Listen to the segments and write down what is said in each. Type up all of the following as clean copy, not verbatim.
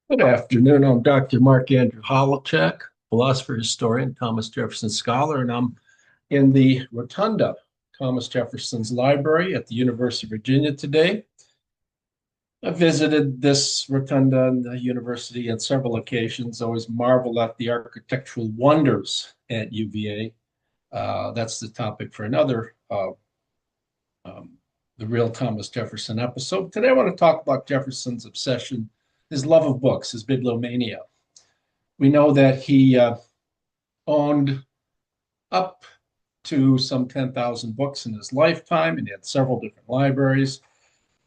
Good afternoon. I'm Dr. Mark Andrew Holowchak, philosopher, historian, Thomas Jefferson scholar, and I'm in the Rotunda, Thomas Jefferson's library at the University of Virginia today. I visited this rotunda and the university on several occasions. Always marvel at the architectural wonders at UVA. That's the topic for another um, the Real Thomas Jefferson episode. Today, I want to talk about Jefferson's obsession, his love of books, his bibliomania. We know that he owned up to some 10,000 books in his lifetime, and he had several different libraries.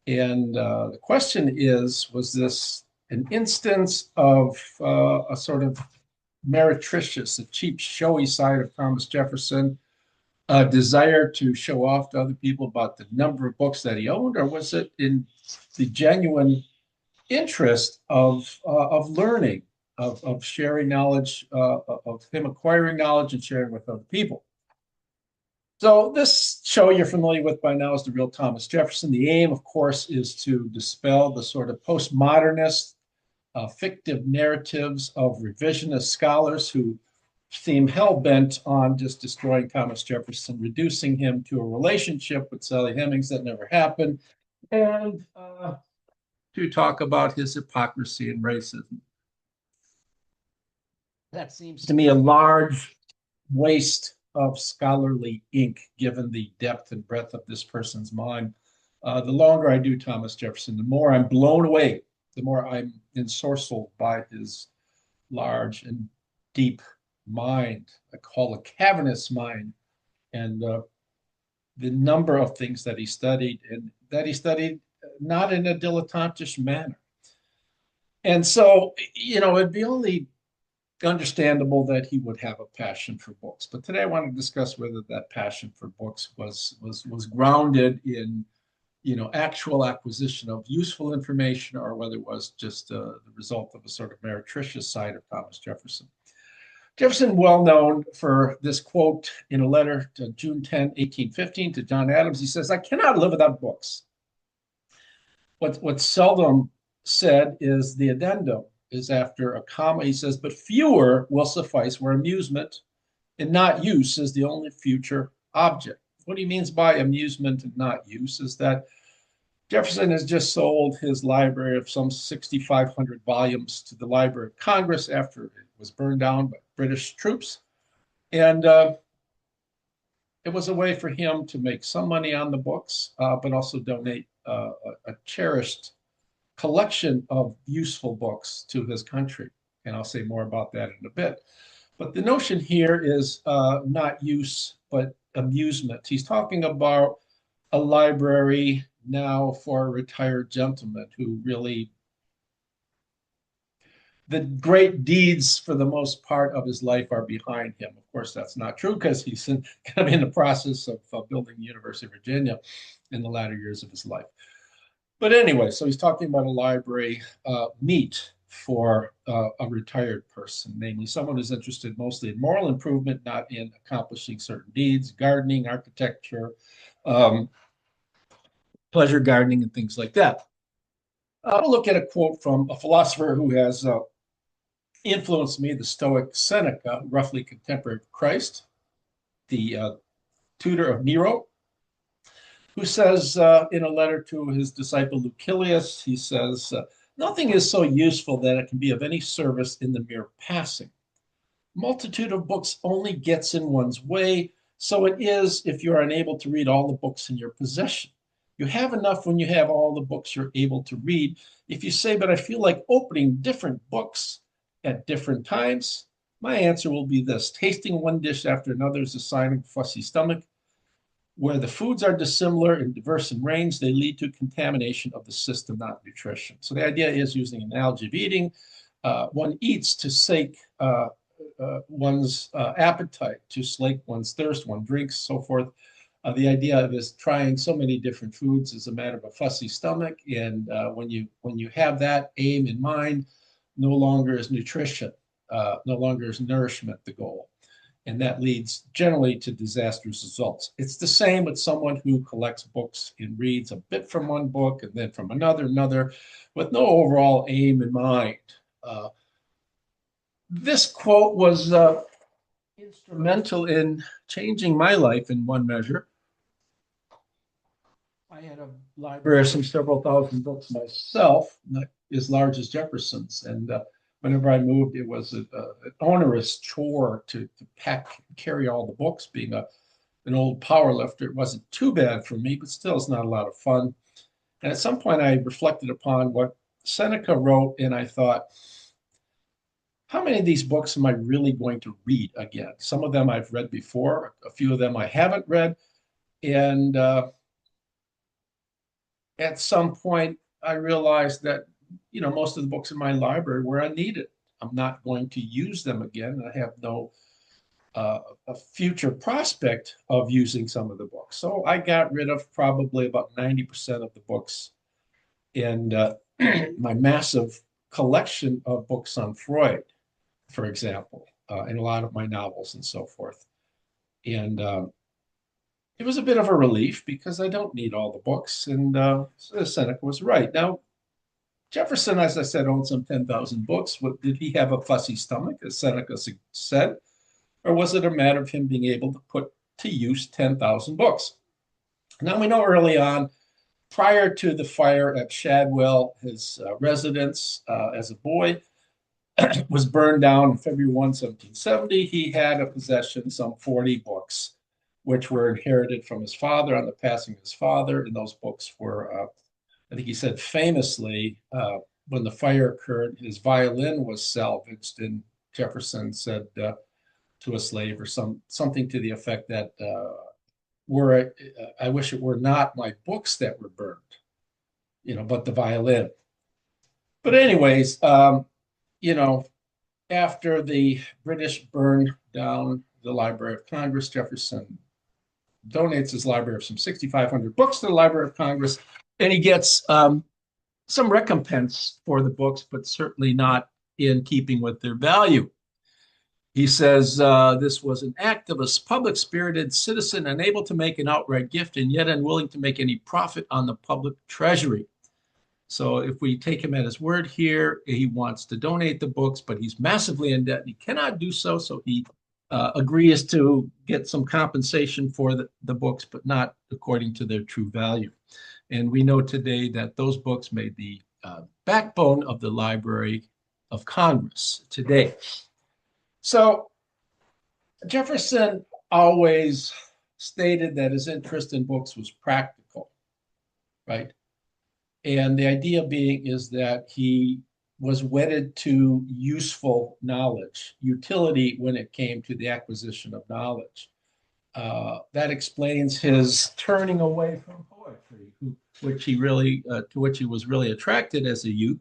And the question is, was this an instance of a sort of meretricious, a cheap, showy side of Thomas Jefferson, a desire to show off to other people about the number of books that he owned, or was it in the genuine interest of learning, of sharing knowledge, of him acquiring knowledge and sharing with other people? So this show you're familiar with by now is The Real Thomas Jefferson. The aim, of course, is to dispel the sort of postmodernist, fictive narratives of revisionist scholars who seem hell-bent on just destroying Thomas Jefferson, reducing him to a relationship with Sally Hemings that never happened, and to talk about his hypocrisy and racism. That seems to me a large waste of scholarly ink, given the depth and breadth of this person's mind. The longer I do Thomas Jefferson, the more I'm blown away, the more I'm ensorcelled by his large and deep mind. I call a cavernous mind, and the number of things that he studied, and that he studied not in a dilettantish manner. And so, it'd be only understandable that he would have a passion for books. But today I want to discuss whether that passion for books was grounded in actual acquisition of useful information, or whether it was just the result of a sort of meretricious side of Thomas Jefferson. Jefferson, well known for this quote in a letter to June 10, 1815, to John Adams. He says, "I cannot live without books." What's seldom said is the addendum is after a comma. He says, "But fewer will suffice where amusement and not use is the only future object." What he means by amusement and not use is that Jefferson has just sold his library of some 6,500 volumes to the Library of Congress after it was burned down by British troops. And it was a way for him to make some money on the books, but also donate a cherished collection of useful books to his country. And I'll say more about that in a bit. But the notion here is not use, but amusement. He's talking about a library now for a retired gentleman who really, the great deeds for the most part of his life are behind him. Of course, that's not true, because he's kind of in the process of building the University of Virginia in the latter years of his life. But anyway, so he's talking about a library meet for a retired person, namely someone who's interested mostly in moral improvement, not in accomplishing certain deeds, gardening, architecture, um, pleasure gardening, and things like that. I'll look at a quote from a philosopher who has influenced me, the Stoic Seneca, roughly contemporary of Christ, the tutor of Nero, who says in a letter to his disciple Lucilius, he says, "Nothing is so useful that it can be of any service in the mere passing. Multitude of books only gets in one's way, so it is if you're unable to read all the books in your possession. You have enough when you have all the books you're able to read. If you say, but I feel like opening different books at different times, my answer will be this: tasting one dish after another is a sign of a fussy stomach. Where the foods are dissimilar and diverse in range, they lead to contamination of the system, not nutrition." So the idea is, using an analogy of eating, one eats to sate one's appetite, to slake one's thirst, one drinks, so forth. The idea of is trying so many different foods is a matter of a fussy stomach, and when you have that aim in mind, no longer is nutrition, no longer is nourishment the goal, and that leads generally to disastrous results. It's the same with someone who collects books and reads a bit from one book and then from another, with no overall aim in mind. This quote was instrumental in changing my life in one measure. I had a library of some several thousand books myself, not as large as Jefferson's. And whenever I moved, it was an onerous chore to pack, carry all the books. Being an old power lifter, it wasn't too bad for me, but still, it's not a lot of fun. And at some point, I reflected upon what Seneca wrote, and I thought, how many of these books am I really going to read again? Some of them I've read before, a few of them I haven't read. And at some point, I realized that, most of the books in my library were unneeded. I'm not going to use them again. I have no a future prospect of using some of the books. So I got rid of probably about 90% of the books in my massive collection of books on Freud, for example, and a lot of my novels and so forth. And it was a bit of a relief because I don't need all the books. And Seneca was right. Now, Jefferson, as I said, owned some 10,000 books. Did he have a fussy stomach, as Seneca said? Or was it a matter of him being able to put to use 10,000 books? Now, we know early on, prior to the fire at Shadwell, his residence as a boy was burned down on February 1, 1770. He had a possession some 40 books, which were inherited from his father on the passing of his father. And those books were, I think he said famously, when the fire occurred, his violin was salvaged. And Jefferson said to a slave or something to the effect that, I wish it were not my books that were burned, but the violin. But anyways, after the British burned down the Library of Congress, Jefferson donates his library of some 6,500 books to the Library of Congress, and he gets some recompense for the books, but certainly not in keeping with their value. He says this was an act of a public-spirited citizen unable to make an outright gift and yet unwilling to make any profit on the public treasury. So if we take him at his word here, he wants to donate the books, but he's massively in debt. And he cannot do so, so he agrees to get some compensation for the books, but not according to their true value. And we know today that those books made the backbone of the Library of Congress today. So Jefferson always stated that his interest in books was practical, right? And the idea being is that he was wedded to useful knowledge, utility when it came to the acquisition of knowledge. That explains his turning away from poetry, to which he was really attracted as a youth.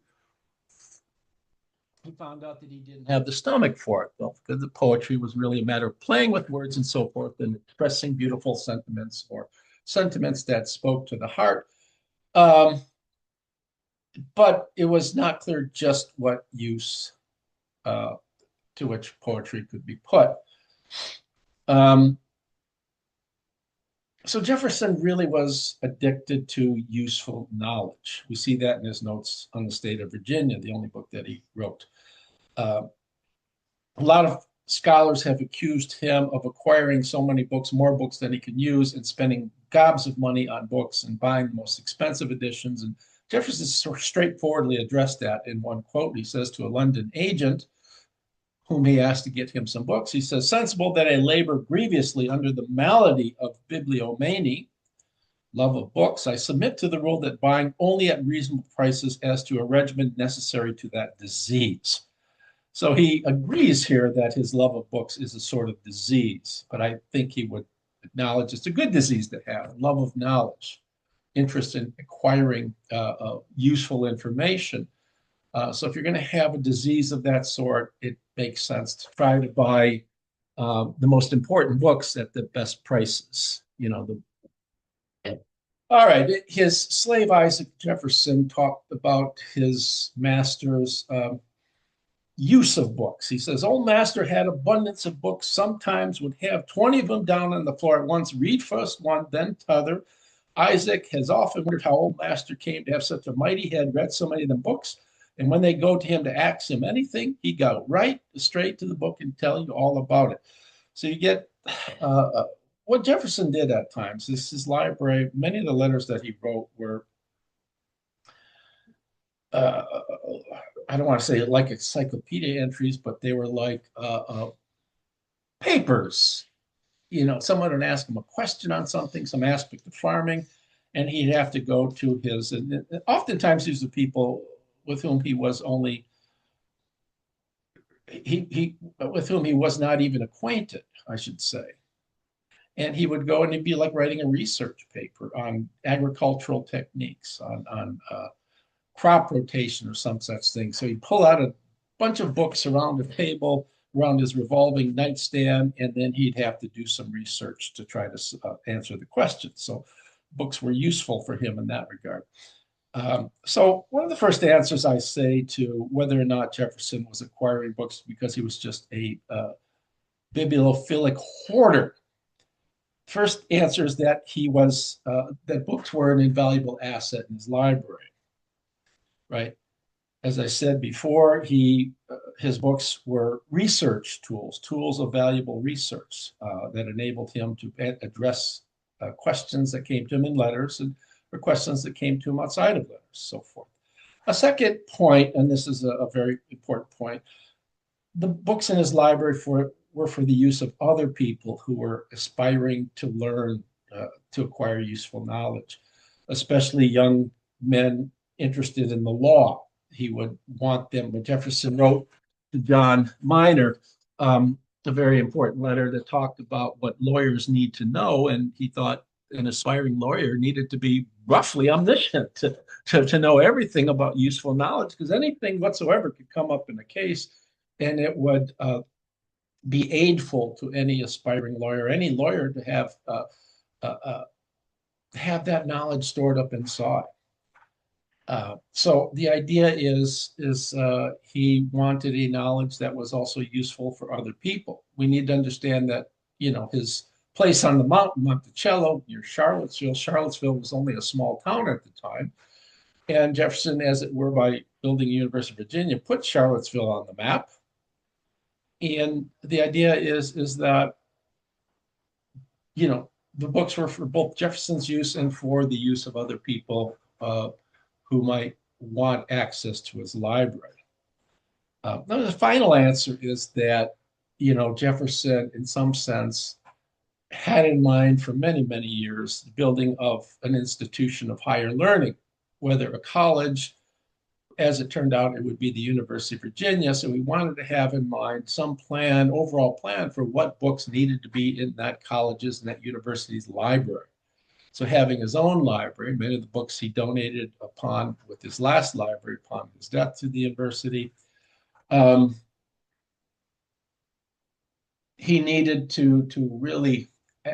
He found out that he didn't have the stomach for it, though, because the poetry was really a matter of playing with words and so forth and expressing beautiful sentiments or sentiments that spoke to the heart. But it was not clear just what use to which poetry could be put. So Jefferson really was addicted to useful knowledge. We see that in his notes on the state of Virginia, the only book that he wrote. A lot of scholars have accused him of acquiring so many books, more books than he can use, and spending gobs of money on books and buying the most expensive editions. And Jefferson straightforwardly addressed that in one quote. He says to a London agent whom he asked to get him some books, he says, "Sensible that I labor grievously under the malady of bibliomany, love of books, I submit to the rule that buying only at reasonable prices as to a regimen necessary to that disease." So he agrees here that his love of books is a sort of disease, but I think he would acknowledge it's a good disease to have, love of knowledge, interest in acquiring useful information. So if you're going to have a disease of that sort, it makes sense to try to buy the most important books at the best prices. All right. His slave Isaac Jefferson talked about his master's use of books. He says, "Old master had abundance of books, sometimes would have 20 of them down on the floor at once, read first one, then t'other. Isaac has often wondered how old master came to have such a mighty head, read so many of them books, And when they go to him to ask him anything, he'd go right straight to the book and tell you all about it. So you get what Jefferson did at times is his library, many of the letters that he wrote were, uh, I don't want to say like encyclopedia entries, but they were like papers. Someone would ask him a question on something, some aspect of farming, and he'd have to go to his, and oftentimes these are people with whom he was only, with whom he was not even acquainted, I should say. And he would go and it'd be like writing a research paper on agricultural techniques, on crop rotation or some such thing. So he'd pull out a bunch of books around the table, around his revolving nightstand, and then he'd have to do some research to try to answer the questions. So books were useful for him in that regard. So one of the first answers I say to whether or not Jefferson was acquiring books because he was just a bibliophilic hoarder. First answer is that that books were an invaluable asset in his library, right? As I said before, his books were research tools of valuable research that enabled him to address questions that came to him in letters or questions that came to him outside of letters, so forth. A second point, and this is a very important point, the books in his library were for the use of other people who were aspiring to learn, to acquire useful knowledge, especially young men interested in the law. He would want them, when Jefferson wrote to John Minor, a very important letter that talked about what lawyers need to know. And he thought an aspiring lawyer needed to be roughly omniscient to know everything about useful knowledge, because anything whatsoever could come up in a case and it would be aidful to any aspiring lawyer, any lawyer to have that knowledge stored up inside. So the idea is he wanted a knowledge that was also useful for other people. We need to understand that, his place on the mountain, Monticello, near Charlottesville. Charlottesville was only a small town at the time. And Jefferson, as it were, by building University of Virginia, put Charlottesville on the map. And the idea is that, the books were for both Jefferson's use and for the use of other people who might want access to his library. Now, the final answer is that, Jefferson, in some sense, had in mind for many, many years the building of an institution of higher learning, whether a college. As it turned out, it would be the University of Virginia. So we wanted to have in mind some overall plan for what books needed to be in that college's and that university's library. So having his own library, many of the books he donated with his last library upon his death to the university, he needed to really,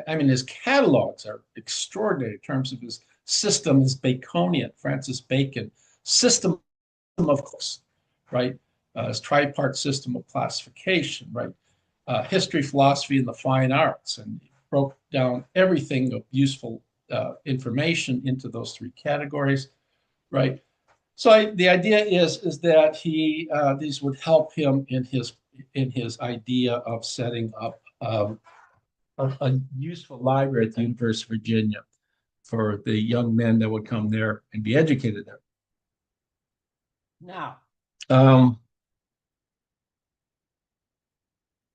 his catalogs are extraordinary in terms of his system, his Baconian, Francis Bacon system of course, right? His tripart system of classification, right? History, philosophy, and the fine arts, and he broke down everything of useful information into those three categories, right? So the idea is that these would help him in his idea of setting up a useful library at the University of Virginia for the young men that would come there and be educated there. Now,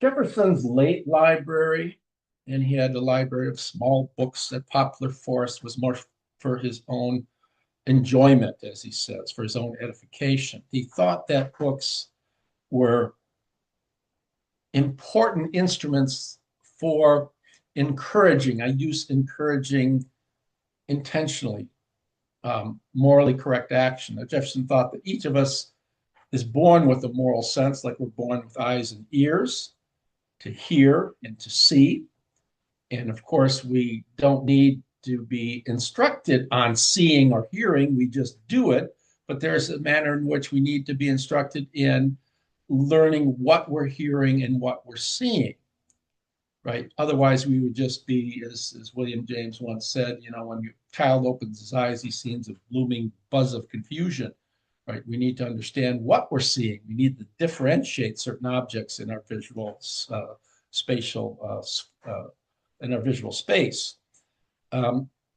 Jefferson's late library, and he had a library of small books at Poplar Forest, was more for his own enjoyment, as he says, for his own edification. He thought that books were important instruments for encouraging. I use encouraging intentionally, morally correct action. Now, Jefferson thought that each of us is born with a moral sense, like we're born with eyes and ears to hear and to see. And of course, we don't need to be instructed on seeing or hearing, we just do it. But there's a manner in which we need to be instructed in learning what we're hearing and what we're seeing, right? Otherwise, we would just be, as William James once said, when your child opens his eyes, he sees a blooming buzz of confusion, right? We need to understand what we're seeing. We need to differentiate certain objects in our visual spatial in our visual space.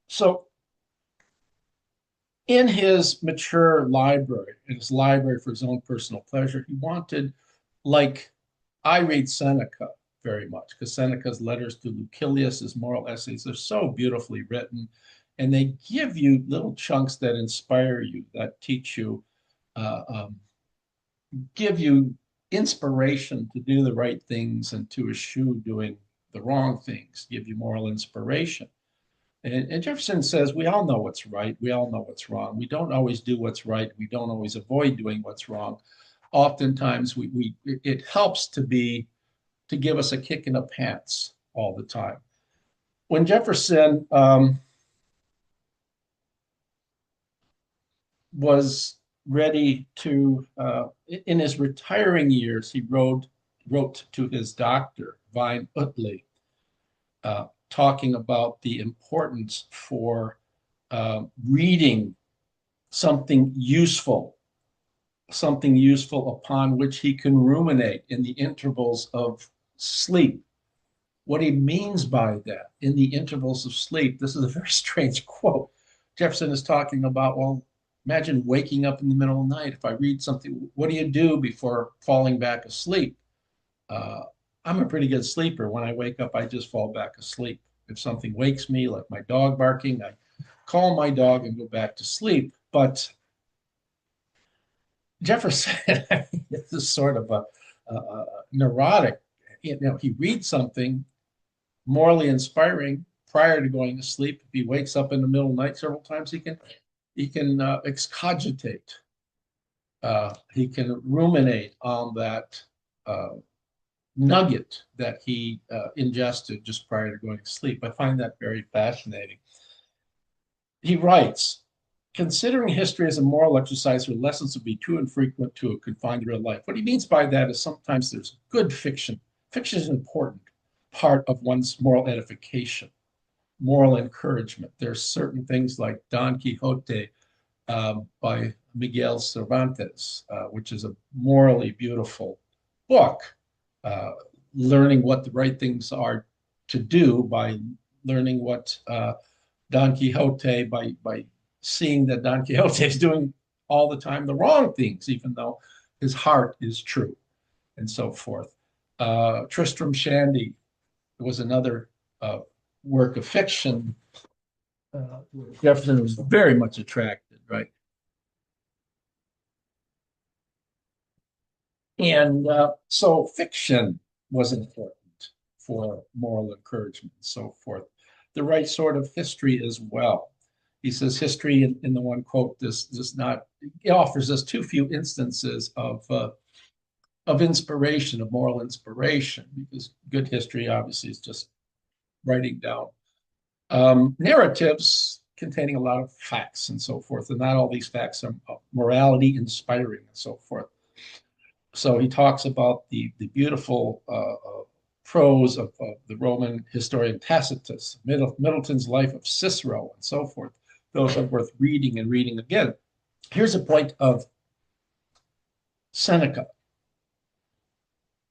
So in his mature library, in his library for his own personal pleasure, he wanted, like, I read Seneca very much because Seneca's letters to Lucilius, his moral essays, they're so beautifully written, and they give you little chunks that inspire you, that teach you, uh, um, give you inspiration to do the right things and to eschew doing the wrong things, give you moral inspiration. And Jefferson says we all know what's right, we all know what's wrong. We don't always do what's right. We don't always avoid doing what's wrong. Oftentimes, it helps to give us a kick in the pants all the time. When Jefferson was ready to, in his retiring years, he wrote to his doctor, Vine Utley, talking about the importance for reading something useful upon which he can ruminate in the intervals of sleep. What he means by that, in the intervals of sleep, this is a very strange quote. Jefferson is talking about, well, imagine waking up in the middle of the night. If I read something, what do you do before falling back asleep? Uh, I'm a pretty good sleeper. When I wake up, I just fall back asleep. If something wakes me, like my dog barking, I call my dog and go back to sleep. But Jefferson, I mean, this is sort of a neurotic. He reads something morally inspiring prior to going to sleep. If he wakes up in the middle of the night several times, he can excogitate. He can ruminate on that nugget that he ingested just prior to going to sleep. I find that very fascinating. He writes, considering history as a moral exercise where lessons would be too infrequent to confine to real life. What he means by that is sometimes there's good fiction. Fiction is an important part of one's moral edification, moral encouragement. There's certain things like Don Quixote by Miguel Cervantes, which is a morally beautiful book, learning what the right things are to do by learning what Don Quixote, by seeing that Don Quixote is doing all the time the wrong things, even though his heart is true, and so forth. Tristram Shandy was another work of fiction. Jefferson was very much attracted, right? And so fiction was important for moral encouragement and so forth. The right sort of history as well. He says history, in the one quote, does not, it offers us too few instances of inspiration, of moral inspiration, because good history obviously is just writing down narratives containing a lot of facts and so forth. And not all these facts are morality inspiring and so forth. So he talks about the beautiful prose of the Roman historian Tacitus, Middleton's life of Cicero, and so forth. Those are worth reading and reading again. Here's a point of Seneca.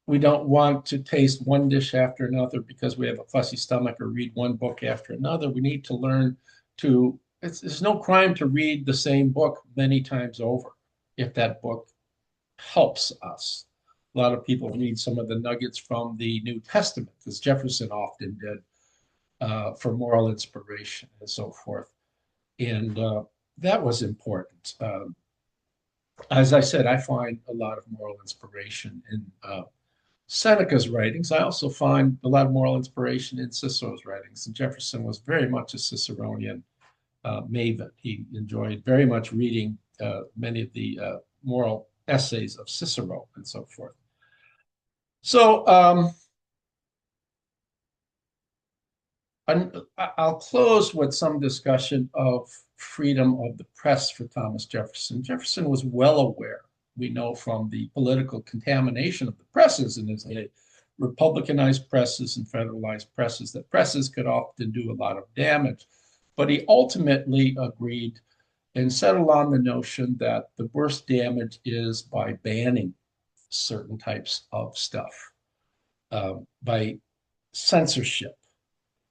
We don't want to taste one dish after another because we have a fussy stomach, or read one book after another. We need to learn to, it's no crime to read the same book many times over if that book helps us. A lot of people read some of the nuggets from the New Testament, as Jefferson often did, for moral inspiration and so forth. And that was important. As I said, I find a lot of moral inspiration in Seneca's writings. I also find a lot of moral inspiration in Cicero's writings. And Jefferson was very much a Ciceronian maven. He enjoyed very much reading many of the moral essays of Cicero and so forth. So I'll close with some discussion of freedom of the press for Thomas Jefferson. Jefferson was well aware, we know from the political contamination of the presses in his day, republicanized presses and federalized presses, that presses could often do a lot of damage. But he ultimately agreed and settled on the notion that the worst damage is by banning certain types of stuff, by censorship.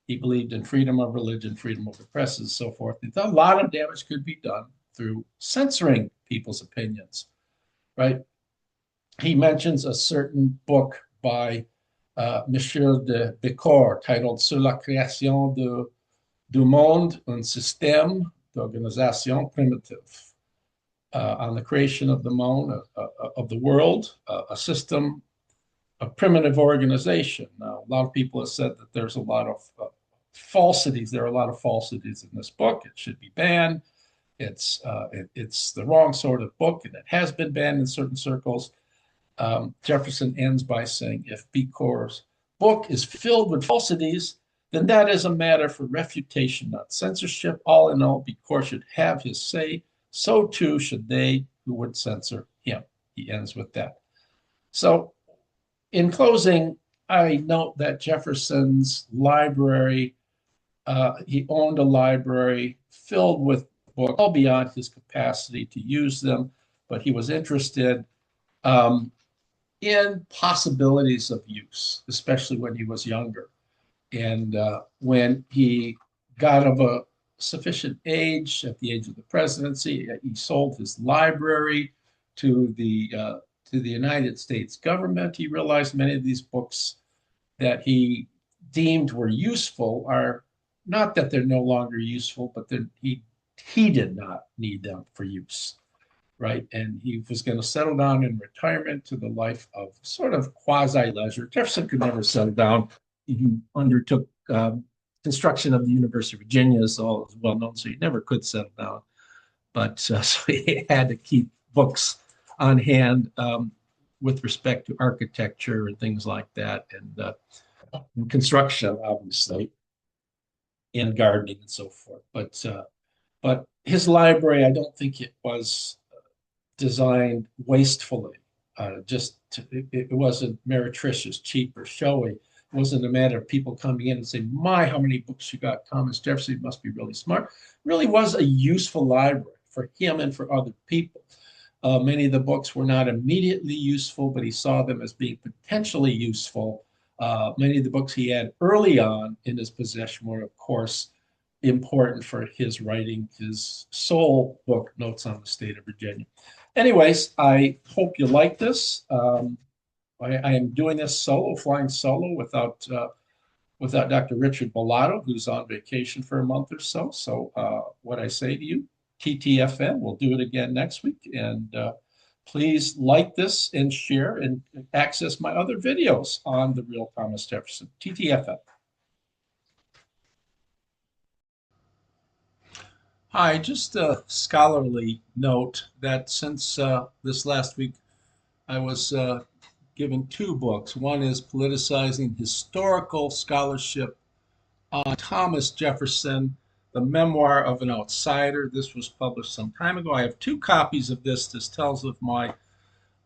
He believed in freedom of religion, freedom of the press, and so forth. He thought a lot of damage could be done through censoring people's opinions, right? He mentions a certain book by Monsieur de Bécourt titled Sur la création du monde, un système d'organisation primitive, on the creation of the monde, of the world, a system of primitive organization. Now, a lot of people have said that there's a lot of falsities. There are a lot of falsities in this book. It should be banned. It's the wrong sort of book, and it has been banned in certain circles. Jefferson ends by saying, if Becourt's book is filled with falsities, then that is a matter for refutation, not censorship. All in all, Becourt should have his say. So too should they who would censor him. He ends with that. So, in closing, I note that Jefferson's library, he owned a library filled with books, all beyond his capacity to use them, but he was interested in possibilities of use, especially when he was younger. And when he got of a sufficient age, at the age of the presidency, he sold his library to the United States government. He realized many of these books that he deemed were useful are not that they're no longer useful, but that he did not need them for use, right? And he was going to settle down in retirement to the life of sort of quasi leisure. Jefferson could never settle down. He undertook construction of the University of Virginia, is all well known, so he never could settle down. But so he had to keep books on hand with respect to architecture and things like that, and construction, obviously, and gardening and so forth. But his library, I don't think it was designed wastefully. It wasn't meretricious, cheap, or showy. It wasn't a matter of people coming in and saying, "My, how many books you got, Thomas Jefferson? You must be really smart." It really was a useful library for him and for other people. Many of the books were not immediately useful, but he saw them as being potentially useful. Many of the books he had early on in his possession were, of course, important for his writing his sole book, Notes on the State of Virginia. Anyways, I hope you like this. I am doing this solo, flying solo without Dr. Richard Bellato, who's on vacation for a month or so. So what I say to you, TTFN, we'll do it again next week. And please like this and share and access my other videos on the Real Thomas Jefferson, TTFN. Hi, just a scholarly note that since this last week, I was given two books. One is Politicizing Historical Scholarship on Thomas Jefferson, the Memoir of an Outsider. This was published some time ago. I have two copies of this. This tells of my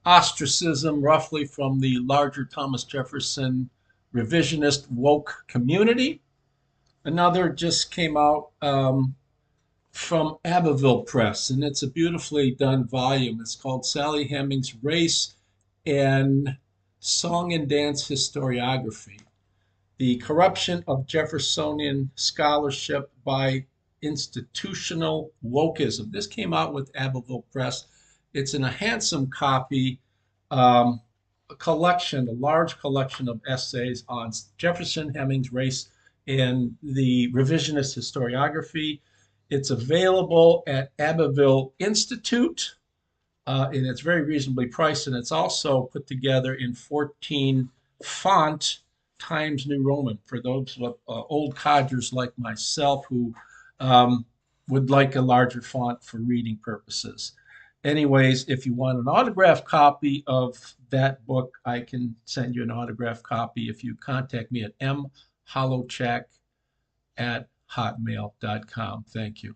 ostracism, roughly, from the larger Thomas Jefferson revisionist woke community. Another just came out from Abbeville Press, and it's a beautifully done volume. It's called Sally Hemings, Race and Song and Dance Historiography: The Corruption of Jeffersonian Scholarship by Institutional Wokeism. This came out with Abbeville Press. It's in a handsome copy, a large collection of essays on Jefferson, Hemings, race, and the revisionist historiography. It's available at Abbeville Institute, and it's very reasonably priced, and it's also put together in 14 font Times New Roman for those old codgers like myself who would like a larger font for reading purposes. Anyways, if you want an autographed copy of that book, I can send you an autographed copy if you contact me at mholowchak@hotmail.com. Thank you.